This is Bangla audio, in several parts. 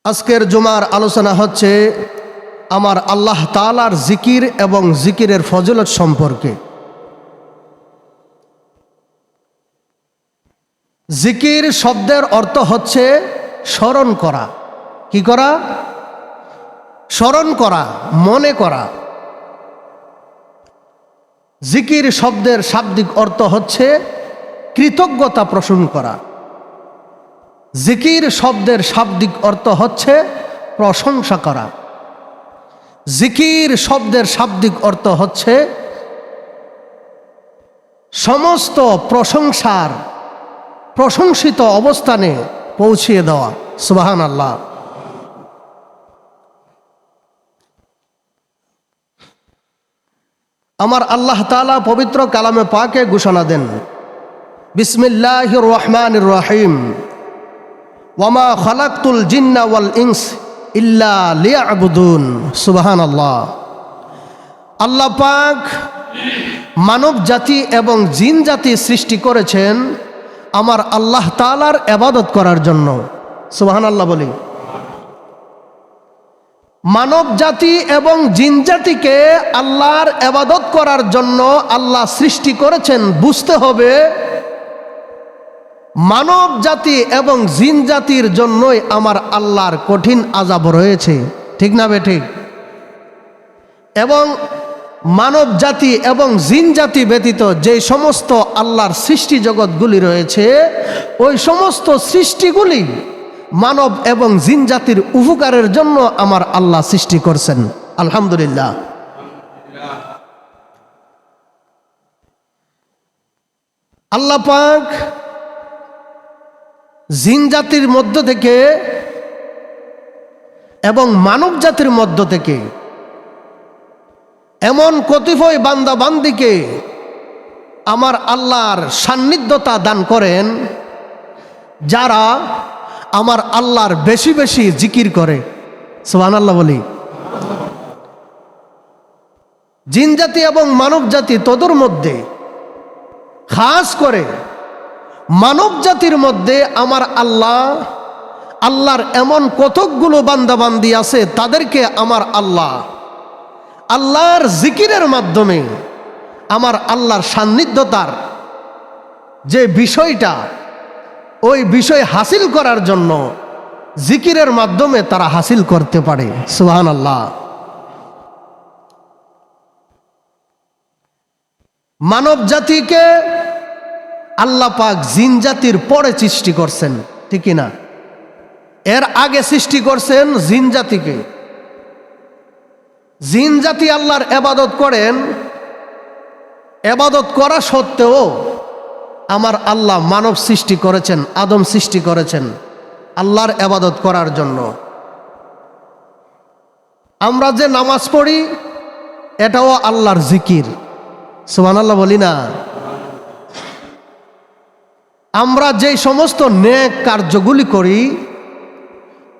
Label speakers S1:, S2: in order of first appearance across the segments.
S1: আজকের জুমার আলোচনা হচ্ছে আমার আল্লাহ তাআলার জিকির এবং জিকিরের ফজিলত সম্পর্কে। জিকির শব্দের অর্থ হচ্ছে স্মরণ করা। কি করা? স্মরণ করা, মনে করা। জিকির শব্দের শাব্দিক অর্থ হচ্ছে কৃতজ্ঞতা পোষণ করা। জিকির শব্দের শাব্দিক অর্থ হচ্ছে প্রশংসা করা। জিকির শব্দের শাব্দিক অর্থ হচ্ছে সমস্ত প্রশংসার প্রশংসিত অবস্থানে পৌঁছিয়ে দেওয়া। সুবহানাল্লাহ। আমার আল্লাহ তাআলা পবিত্র কালামে পাকে ঘোষণা দেন, বিসমিল্লাহির রহমানির রহিম, ওয়ামা খালাকতুল জিন্না ওয়াল ইনস ইল্লা লিয়াবুদুন। সুবহানাল্লাহ। আল্লাহ পাক মানব জাতি এবং জিন জাতি সৃষ্টি করেছেন আমার আল্লাহ তাআলার ইবাদত করার জন্য। সুবহানাল্লাহ বলি। মানব জাতি এবং জিন জাতিকে আল্লাহর ইবাদত করার জন্য আল্লাহ সৃষ্টি করেছেন। বুঝতে হবে মানব জাতি এবং জিন জাতির জন্যই আমার আল্লাহর কঠিন আযাব রয়েছে। ঠিক না বেঠিক? এবং মানব জাতি এবং জিন জাতি ব্যতীত যে সমস্ত আল্লাহর সৃষ্টি জগৎগুলি রয়েছে, ওই সমস্ত সৃষ্টিগুলি মানব এবং জিন জাতির উপকারের জন্য আমার আল্লাহ সৃষ্টি করছেন। আলহামদুলিল্লাহ। আল্লাহ পাক জিন জাতির মধ্য থেকে এবং মানব জাতির মধ্য থেকে এমন কতিপয় বান্দা বান্দিকে আমার আল্লাহর সান্নিধ্যতা দান করেন যারা আমার আল্লাহর বেশি বেশি জিকির করে। সুবহানাল্লাহ বলি। জিন জাতি এবং মানব জাতি তোদের মধ্যে খাস করে মানব জাতির মধ্যে আমার আল্লাহর এমন কতকগুলো বান্দাবান্দি আছে, তাদেরকে আমার আল্লাহর জিকিরের মাধ্যমে আমার আল্লাহর সান্নিধ্যতার যে বিষয়টা, ওই বিষয় হাসিল করার জন্য জিকিরের মাধ্যমে তারা হাসিল করতে পারে। সুবহানাল্লাহ। মানব জাতিকে আল্লাহ পাক জিন জাতির পরে সৃষ্টি করছেন, ঠিক না? এর আগে সৃষ্টি করছেন জিন জাতিকে। জিন জাতি আল্লাহর ইবাদত করেন, ইবাদত করা সত্ত্বেও আমার আল্লাহ মানব সৃষ্টি করেছেন, আদম সৃষ্টি করেছেন আল্লাহর ইবাদত করার জন্য। আমরা যে নামাজ পড়ি এটাও আল্লাহর জিকির। সুবহানাল্লাহ বলি না? আমরা যে সমস্ত নেক কার্যগুলি করি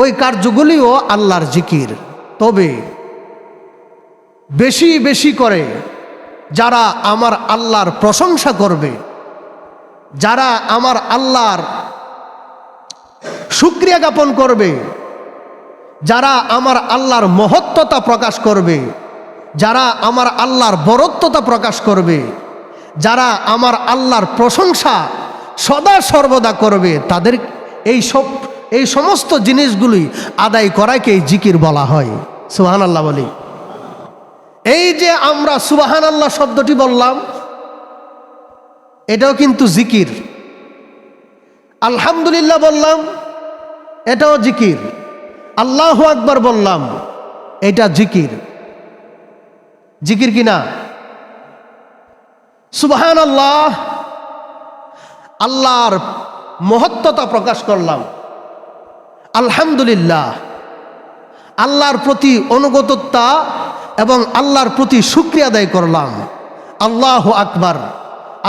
S1: ওই কার্যগুলিও আল্লাহর জিকির। তবে বেশি বেশি করে যারা আমার আল্লাহর প্রশংসা করবে, যারা আমার আল্লাহর শুকরিয়া জ্ঞাপন করবে, যারা আমার আল্লাহর মহত্বতা প্রকাশ করবে, যারা আমার আল্লাহর বরত্বতা প্রকাশ করবে, যারা আমার আল্লাহর প্রশংসা সদা সর্বদা করবে, তাদের এই সমস্ত জিনিসগুলি আদায় করাকেই জিকির বলা হয়। সুবহানাল্লাহ বলি। এই যে আমরা সুবহানাল্লাহ শব্দটি বললাম, এটাও কিন্তু জিকির। আলহামদুলিল্লাহ বললাম, এটাও জিকির। আল্লাহু আকবার বললাম, এটা জিকির। জিকির কিনা? সুবহানাল্লাহ, আল্লাহর মহত্বতা প্রকাশ করলাম। আলহামদুলিল্লাহ, আল্লাহর প্রতি অনুগততা এবং আল্লাহর প্রতি শুকরিয়া আদায় করলাম। আল্লাহু আকবার,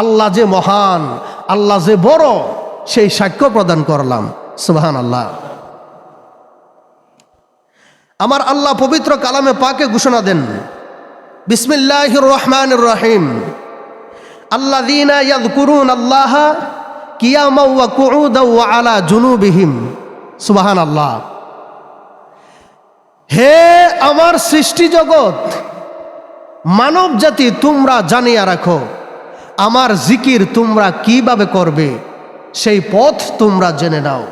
S1: আল্লাহ যে মহান, আল্লাহ যে বড়, সেই সাক্ষ্য প্রদান করলাম। সুবহানাল্লাহ। আমার আল্লাহ পবিত্র কালামে পাকে ঘোষণা দেন, বিসমিল্লাহির রহমানির রহিম, আল্লাযীনা ইয়াযকুরুনাল্লাহা কিয়ামান ওয়া কুউদান ওয়া আলা জুনুবিহিম। সুবহানাল্লাহ। হে আমার সৃষ্টি জগৎ, মানব জাতি, তোমরা জানিয়া রাখো আমার জিকির তোমরা কিভাবে করবে, সেই পথ তোমরা জেনে নাও।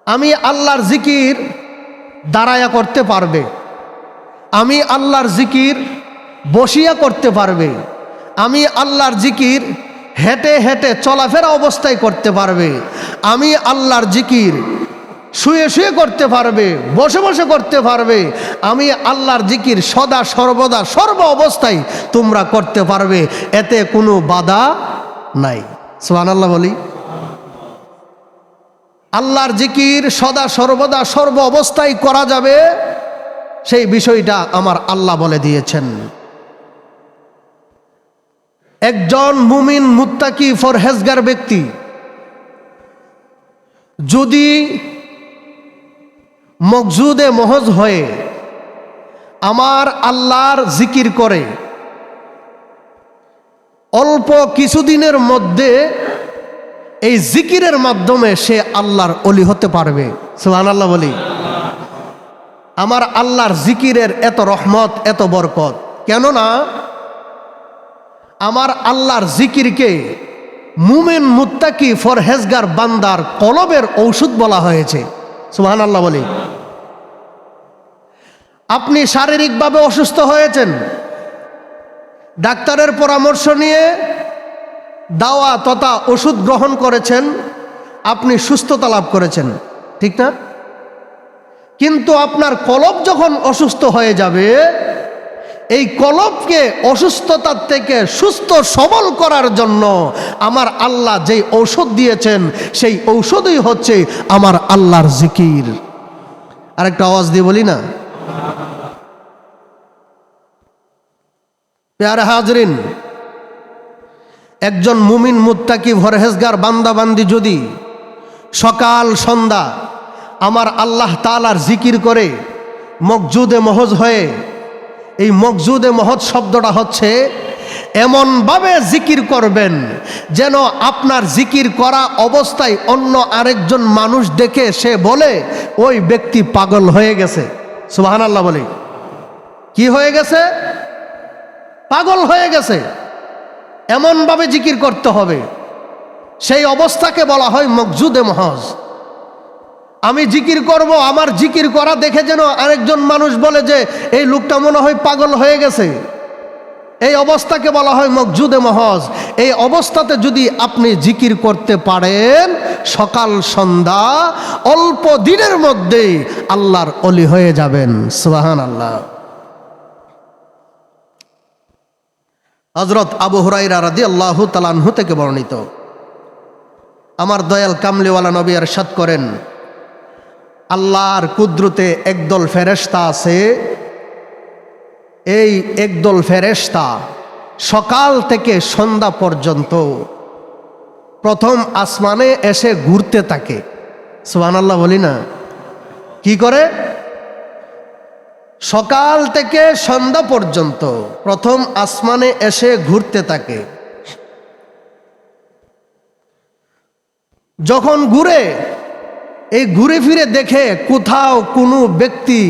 S1: আমি আল্লাহর জিকির দাঁড়ায়া করতে পারবে, আমি আল্লাহর জিকির বসিয়া করতে পারবে, আমি আল্লাহর জিকির হেঁটে হেঁটে চলাফেরা অবস্থায় করতে পারবে, আমি আল্লাহর জিকির শুয়ে শুয়ে করতে পারবে, বসে বসে করতে পারবে, আমি আল্লাহর জিকির সদা সর্বদা সর্ব অবস্থায় তোমরা করতে পারবে, এতে কোনো বাধা নাই। সুবহানাল্লাহ বলি। আল্লাহর জিকির সদা সর্বদা সর্ব অবস্থায় করা যাবে, সেই বিষয়টা আমার আল্লাহ বলে দিয়েছেন। একজন মুমিন মুত্তাকি ফরহেজগার ব্যক্তি যদি মকজুদে মহজ হয়ে আমার আল্লাহর জিকির করে, অল্প কিছুদিনের মধ্যে এই জিকিরের মাধ্যমে সে আল্লাহর ওলি হতে পারবে। সুবহানাল্লাহ বলি। আমার আল্লাহর জিকিরের এত রহমত, এত বরকত, কেননা আমার আল্লাহর জিকিরকে মুমিন মুত্তাকি ফরহেজগার বান্দার কলবের ঔষধ বলা হয়েছে। সুবহানাল্লাহ বলি। আপনি শারীরিকভাবে অসুস্থ হয়েছেন, ডাক্তারের পরামর্শ নিয়ে দাওয়া তথা ওষুধ গ্রহণ করেছেন, আপনি সুস্থতা লাভ করেছেন, ঠিক না? কিন্তু আপনার কলব যখন অসুস্থ হয়ে যাবে, এই কলবকে অসুস্থতার থেকে সুস্থ সবল করার জন্য আমার আল্লাহ যেই ঔষধ দিয়েছেন, সেই ঔষধই হচ্ছে আমার আল্লাহর জিকির। আরেকটা আওয়াজ দিয়ে বলি না? প্যারে হাজরিন, একজন মুমিন মুত্তাকি পরহেজগার বান্দা বান্দি যদি সকাল সন্ধ্যা আমার আল্লাহ তাআলার জিকির করে মকজুদে মহজ হয়ে, এই মকজুদে মহজ শব্দটা হচ্ছে এমনভাবে জিকির করবেন যেন আপনার জিকির করা অবস্থায় অন্য আরেকজন মানুষ দেখে সে বলে ওই ব্যক্তি পাগল হয়ে গেছে। সুবহানাল্লাহ বলি। কি হয়ে গেছে? পাগল হয়ে গেছে। এমনভাবে জিকির করতে হবে, সেই অবস্থাকে বলা হয় মকজুদে মহজ। আমি জিকির করব, আমার জিকির করা দেখে যেন আরেকজন মানুষ বলে যে এই লোকটা মনে হয় পাগল হয়ে গেছে, এই অবস্থাকে বলা হয় মকজুদে মহজ। এই অবস্থাতে যদি আপনি জিকির করতে পারেন সকাল সন্ধ্যা, অল্প দিনের মধ্যেই আল্লাহর ওলি হয়ে যাবেন। সুবহানাল্লাহ। হযরত আবু হুরায়রা রাদিয়াল্লাহু তাআলা আনহু থেকে বর্ণিত, আমার দয়াল কামলিওয়ালা নবী ইরশাদ করেন, আল্লাহর কুদরতে একদল ফেরেশতা আছে, এই একদল ফেরেশতা সকাল থেকে সন্ধ্যা পর্যন্ত প্রথম আসমানে এসে ঘুরতে থাকে। সুবহানাল্লাহ বলি না? কি করে? সকাল থেকে সন্ধ্যা পর্যন্ত প্রথম আসমানে এসে ঘুরতে থাকে। যখন ঘুরে, এই ঘুরে ফিরে দেখে কোথাও কোনো ব্যক্তি,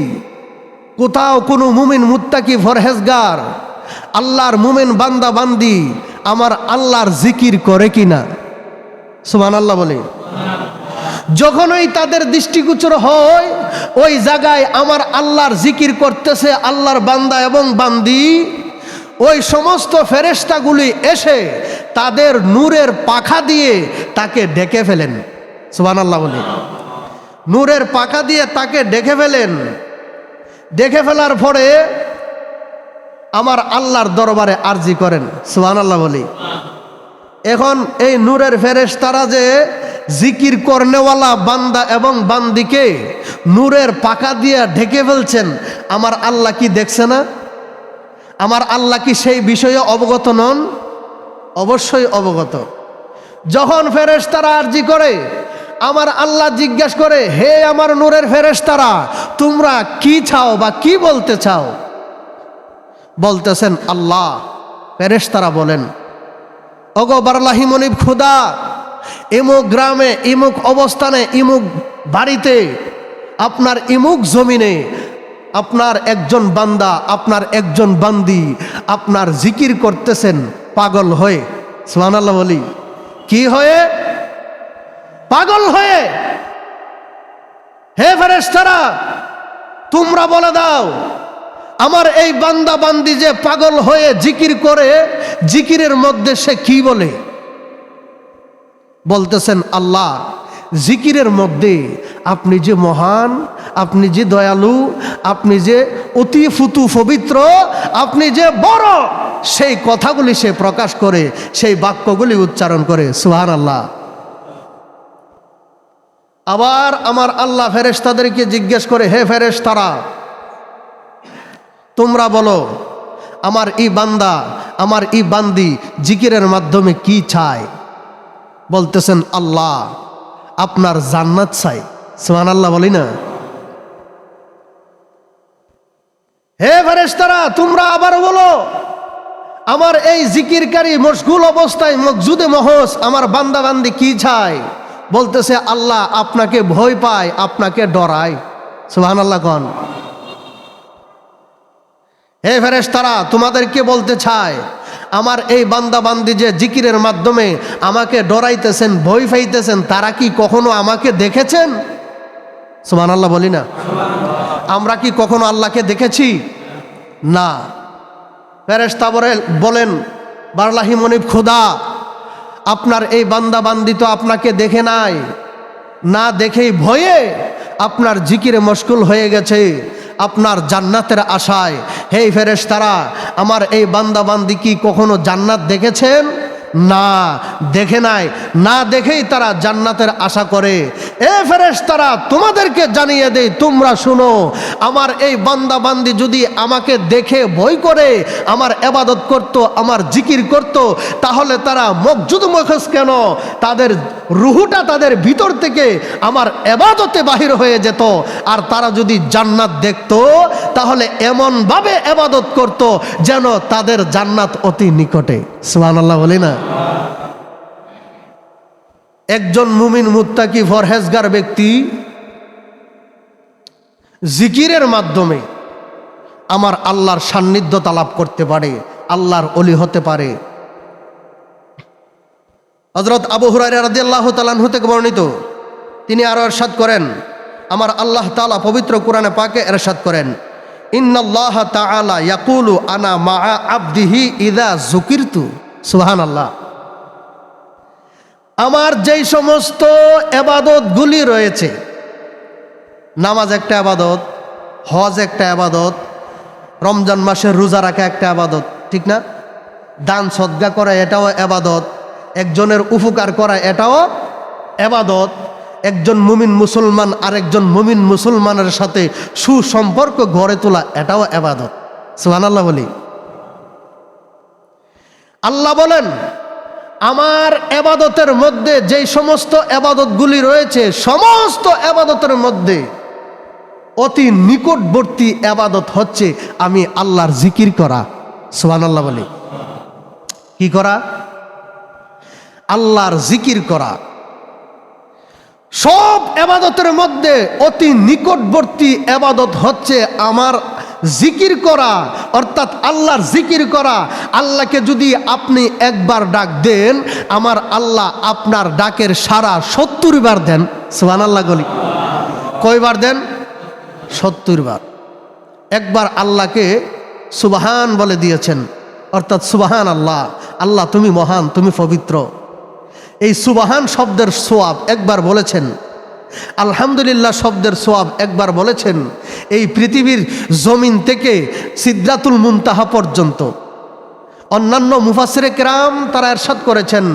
S1: কোথাও কোনো মুমিন মুত্তাকি ফরহেজগার আল্লাহর মুমিন বান্দা বান্দি আমার আল্লাহর জিকির করে কিনা। সুবহানাল্লাহ বলে। যখনই তাদের দৃষ্টিগোচর হয় ওই জায়গায় আমার আল্লাহর জিকির করতেছে আল্লাহর বান্দা এবং বান্দি, ওই সমস্ত ফেরেশতাগুলি এসে তাদের নূরের পাখা দিয়ে তাকে ঢেকে ফেলেন। সুবহানাল্লাহ বলে। নূরের পাখা দিয়ে তাকে ঢেকে ফেলেন। ঢেকে ফেলার পরে আমার আল্লাহর দরবারে আরজি করেন। সুবহানাল্লাহ বলি। এখন এই নূরের ফেরেশতারা যে জিকির করনেওয়ালা বান্দা এবং বান্দিকে নূরের পাখা দিয়ে ঢেকে ফেলছেন, আমার আল্লাহ কি দেখছে না? আমার আল্লাহ কি সেই বিষয়ে অবগত নন? অবশ্যই অবগত। যখন ফেরেশতারা আরজি করে, আমার আল্লাহ জিজ্ঞাসা করে, হে আমার নূরের ফেরেশতারা, তোমরা কি চাও বা কি বলতে চাও? বলতেছেন আল্লাহ। ফেরেশতারা বলেন, ওগো বারলাহি মনিব খুদা, ইমুক গ্রামে ইমুক অবস্থানে ইমুক বাড়িতে আপনার ইমুক জমিনে আপনার একজন বান্দা, আপনার একজন বান্দি আপনার জিকির করতেছেন পাগল হয়ে। সুবহানাল্লাহ বলি, কি হয়ে? পাগল হয়ে। হে ফেরেশতারা, তোমরা বলে দাও আমার এই বান্দা বান্দি যে পাগল হয়ে জিকির করে, জিকিরের মধ্যে সে কি বলে? বলতেছেন আল্লাহ, জিকিরের মধ্যে আপনি যে মহান, আপনি যে দয়ালু, আপনি যে অতি ফুতু পবিত্র, আপনি যে বড়, সেই কথাগুলি সে প্রকাশ করে, সেই বাক্যগুলি উচ্চারণ করে। সুবহানাল্লাহ। আবার আমার আল্লাহ ফেরেশতাদেরকে জিজ্ঞেস করে, হে ফেরেশতারা, তোমরা বলো আমার ই বান্দা, আমার ই বান্দি জিকিরের মাধ্যমে কি চায়? বলতেছেন আল্লাহ আপনার জান্নাত চাই। সুবহানাল্লাহ বলি না? হে ফেরেশতারা, তোমরা আবার বলো আমার এই জিকিরকারী মশগুল অবস্থায় মকজুদে মহস আমার বান্দা বান্দি কি চায়? বলতেছে আল্লাহ আপনাকে ভয় পায়, আপনাকে ডরায়। সুবহানাল্লাহ কোন? হে ফেরেশতারা, তোমাদেরকে বলতে চায় আমার এই বান্দা বান্দি যে জিকিরের মাধ্যমে আমাকে ডরাইতেছেন, ভয় পাইতেছেন, তারা কি কখনো আমাকে দেখেছেন? সুবহানাল্লাহ বলি না? আমরা কি কখনো আল্লাহকে দেখেছি? না। ফেরেশতা বলেন, বারলাহি মনিব খোদা, আপনার এই বান্দা বান্দি তো আপনাকে দেখে নাই, না দেখেই ভয়ে আপনার জিকিরে মশগুল হয়ে গেছে আপনার জান্নাতের আশায়। হে ফেরেশতারা, আমার এই বান্দা বান্দি কি কখনো জান্নাত দেখেছেন? না, দেখে নাই, না দেখেই তারা জান্নাতের আশা করে। এ ফেরেশতারা, তোমাদেরকে জানিয়ে দেই, তোমরা শুনো, আমার এই বান্দা বান্দি যদি আমাকে দেখে ভয় করে আমার ইবাদত করত, আমার জিকির করত, তাহলে তারা মকজুদ মখস কেন, তাদের রুহুটা তাদের ভিতর থেকে আমার ইবাদতে বাহির হয়ে যেত। আর তারা যদি জান্নাত দেখত তাহলে এমনভাবে ইবাদত করত যেন তাদের জান্নাত অতি নিকটে। সুবহানাল্লাহ বলি না? একজন মুমিন মুত্তাকি পরহেজগার ব্যক্তি জিকিরের মাধ্যমে আমার আল্লাহর সান্নিধ্যতা লাভ করতে পারে, আল্লাহর ওলি হতে পারে। হযরত আবু হুরায়রা রাদিয়াল্লাহু তাআলা আনহু থেকে বর্ণিত, তিনি আরো ইরশাদ করেন, আমার আল্লাহ তাআলা পবিত্র কোরআনে পাকে ইরশাদ করেন, ইন্নাল্লাহ তাআলা ইয়াকুলু আনা মাআ আবদিহি ইযা যুকিরতু। সুবহানাল্লাহ। আমার যেই সমস্ত ইবাদতগুলি রয়েছে, নামাজ একটা ইবাদত, হজ একটা ইবাদত, রমজান মাসের রোজা রাখা একটা ইবাদত, ঠিক না? দান সদকা করা এটাও ইবাদত, একজনের উপকার করা এটাও ইবাদত, একজন মুমিন মুসলমান আরেকজন মুমিন মুসলমানের সাথে সুসম্পর্ক গড়ে তোলা এটাও ইবাদত। সুবহানাল্লাহ বলি। আল্লাহ বলেন, আমার ইবাদতের মধ্যে যেই সমস্ত ইবাদতগুলি রয়েছে, সমস্ত ইবাদতের মধ্যে অতি নিকটবর্তী ইবাদত হচ্ছে আমি আল্লাহর জিকির করা। সুবহানাল্লাহ বলি। কি করা? আল্লাহর জিকির করা। সব ইবাদতের মধ্যে অতি নিকটবর্তী ইবাদত হচ্ছে আমার জিকির করা, অর্থাৎ আল্লাহর জিকির করা। আল্লাহকে যদি আপনি একবার ডাক দেন, আমার আল্লাহ আপনার ডাকের সাড়া 70 বার দেন। সুবহানাল্লাহ বলি। কয়বার দেন? 70 বার। একবার আল্লাহকে সুবহান বলে দিয়েছেন, অর্থাৎ সুবহান আল্লাহ, আল্লাহ তুমি মহান, তুমি পবিত্র। এই সুবহান শব্দের সোয়াব একবার বলেছেন, আলহামদুলিল্লাহ শব্দের সোয়াব একবার বলেছেন। এই পৃথিবীর জমিন থেকে সিদরাতুল মুনতাহা পর্যন্ত অন্যান্য মুফাসসিরে কেরাম তারা ইরশাদ করেছেন,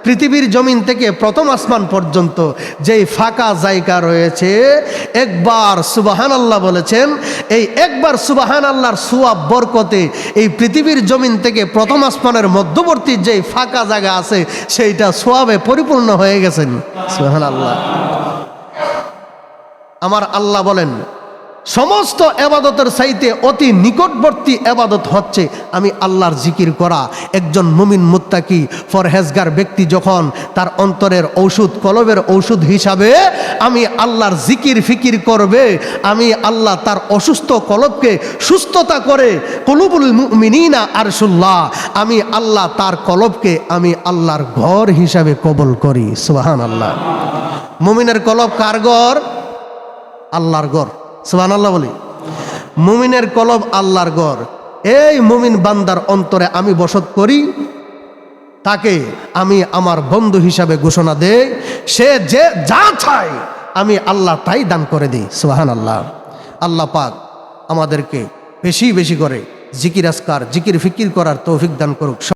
S1: পৃথিবীর জমিন থেকে প্রথম আসমান পর্যন্ত যেই ফাঁকা জায়গা রয়েছে, একবার সুবহানাল্লাহ বলেছেন, এই একবার সুবহানাল্লাহর সোয়াব বরকতে এই পৃথিবীর জমিন থেকে প্রথম আসমানের মধ্যবর্তী যেই ফাঁকা জায়গা আছে সেইটা সোয়াবে পরিপূর্ণ হয়ে গেছেন। সুবহানাল্লাহ। আমার আল্লাহ বলেন, সমস্ত এবাদতের চাইতে অতি নিকটবর্তী এবাদত হচ্ছে আমি আল্লাহর জিকির করা। একজন মুমিন মুত্তাকি ফরহেজগার ব্যক্তি যখন তার অন্তরের ঔষধ, কলবের ঔষধ হিসাবে আমি আল্লাহর জিকির ফিকির করবে, আমি আল্লাহ তার অসুস্থ কলবকে সুস্থতা করে, কুলুবুল মুমিনিনা আরশুল্লাহ, আমি আল্লাহ তার কলবকে আমি আল্লাহর ঘর হিসাবে কবুল করি। সুবহানাল্লাহ। মুমিনের কলব কার ঘর? আল্লাহর ঘর। সুবহানাল্লাহ বলি। মুমিনের কলব আল্লাহর ঘর। এই মুমিন বান্দার অন্তরে আমি বসত করি, তাকে আমি আমার বন্ধু হিসাবে ঘোষণা দেই, সে যে যা চায় আমি আল্লাহ তাই দান করে দিই। সুবহানাল্লাহ। আল্লাহ পাক আমাদেরকে বেশি বেশি করে জিকির আজকার, জিকির ফিকির করার তৌফিক দান করুক।